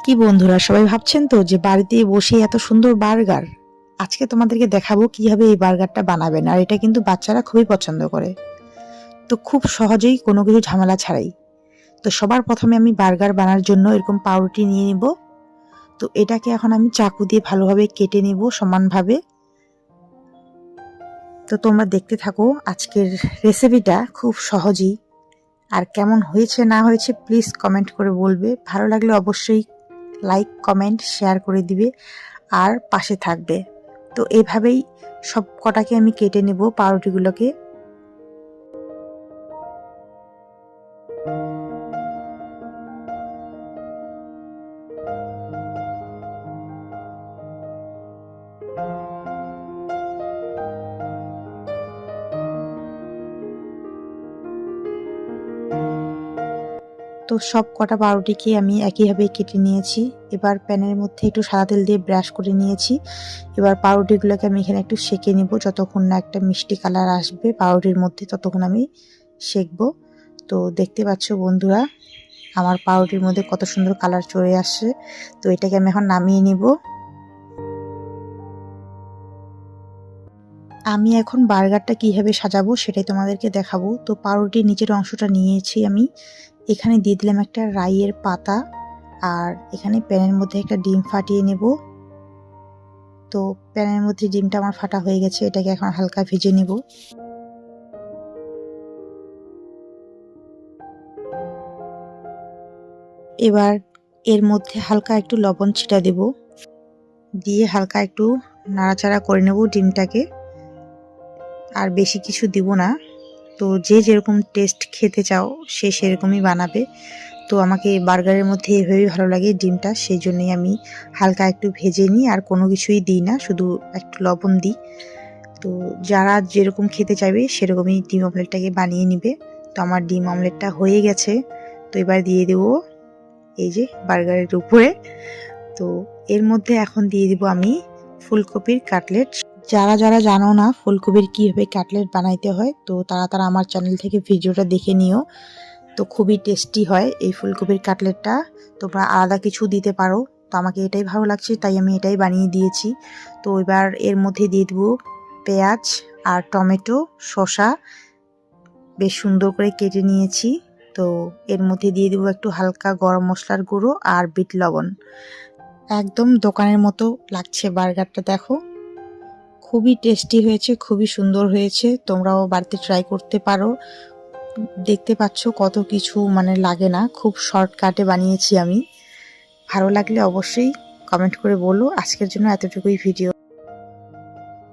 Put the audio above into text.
কি বন্ধুরা, সবাই ভাবছেন তো যে বাড়িতে বসে এত সুন্দর বার্গার। আজকে তোমাদেরকে দেখাবো কিভাবে এই বার্গারটা বানাবেন। আর এটা কিন্তু বাচ্চারা খুবই পছন্দ করে। তো খুব সহজেই, কোনো কিছু ঝামেলা ছাড়াই। তো সবার প্রথমে আমি বার্গার বানার জন্য এরকম পাউরুটি নিয়ে নিব। তো এটাকে এখন আমি চাকু দিয়ে ভালোভাবে কেটে নিব সমানভাবে। তো তোমরা দেখতে থাকো আজকের রেসিপিটা, খুব সহজেই। আর কেমন হয়েছে না হয়েছে প্লিজ কমেন্ট করে বলবে। ভালো লাগলে অবশ্যই লাইক, কমেন্ট, শেয়ার করে দিবে আর পাশে থাকবে। তো এভাবেই সব কটাকে আমি কেটে নেব পাউরুটিগুলোকে। তো সব কটা পাউরুটিকে আমি একইভাবে কেটে নিয়েছি। এবার প্যানের মধ্যে একটু সাদা তেল দিয়ে ব্রাশ করে নিয়েছি। এবার পাউরুটিগুলোকে আমি এখানে একটু সেঁকে নিব। যতক্ষণ না একটা মিষ্টি কালার আসবে পাউরুটির মধ্যে ততক্ষণ আমি সেঁকবো। তো দেখতে পাচ্ছ বন্ধুরা, আমার পাউরুটির মধ্যে কত সুন্দর কালার চলে আসছে। তো এটাকে আমি এখন নামিয়ে নিব। আমি এখন বার্গারটা কিভাবে সাজাবো সেটাই তোমাদেরকে দেখাবো। তো পাউরুটির নিচের অংশটা নিয়েছি আমি। এখানে দিয়ে দিলাম একটা রাইয়ের পাতা। আর এখানে প্যানের মধ্যে একটা ডিম ফাটিয়ে নেব। তো প্যানের মধ্যে ডিমটা আমার ফাটা হয়ে গেছে, এটাকে এখন হালকা ভেজে নেব। এবার এর মধ্যে হালকা একটু লবণ ছিটা দেব, দিয়ে হালকা একটু নাড়াচাড়া করে নেব ডিমটাকে। আর বেশি কিছু দিব না। তো যে যেরকম টেস্ট খেতে চাও সে সেরকমই বানাবে। তো আমাকে বার্গারের মধ্যে এভাবেই ভালো লাগে ডিমটা, সেই জন্যই আমি হালকা একটু ভেজে নিই আর কোনো কিছুই দিই না, শুধু একটু লবণ দিই। তো যারা যেরকম খেতে চাইবে সেরকমই ডিম অমলেটটাকে বানিয়ে নিবে। তো আমার ডিম অমলেটটা হয়ে গেছে। তো এবার দিয়ে দেবো এই যে বার্গারের উপরে। তো এর মধ্যে এখন দিয়ে দিব আমি ফুলকপির কাটলেট। যারা যারা জানো না ফুলকপির কীভাবে কাটলেট বানাইতে হয়, তো তারা আমার চ্যানেল থেকে ভিডিওটা দেখে নিও। তো খুবই টেস্টি হয় এই ফুলকপির কাটলেটটা। তোমরা আলাদা কিছু দিতে পারো, তো আমাকে এটাই ভালো লাগছে তাই আমি এটাই বানিয়ে দিয়েছি। তো এবার এর মধ্যে দিয়ে দেবো পেঁয়াজ আর টমেটো, শসা বেশ সুন্দর করে কেটে নিয়েছি। তো এর মধ্যে দিয়ে দেবো একটু হালকা গরম মশলার গুঁড়ো আর বিট লবণ। একদম দোকানের মতো লাগছে বার্গারটা, দেখো খুবই টেস্টি হয়েছে, খুবই সুন্দর হয়েছে। তোমরাও বাড়িতে ট্রাই করতে পারো। দেখতে পাচ্ছ কত কিছু লাগে না, খুব শর্টকাটে বানিয়েছি আমি। ভালো লাগলে অবশ্যই কমেন্ট করে বলো। আজকের জন্য এতটুকুই ভিডিও।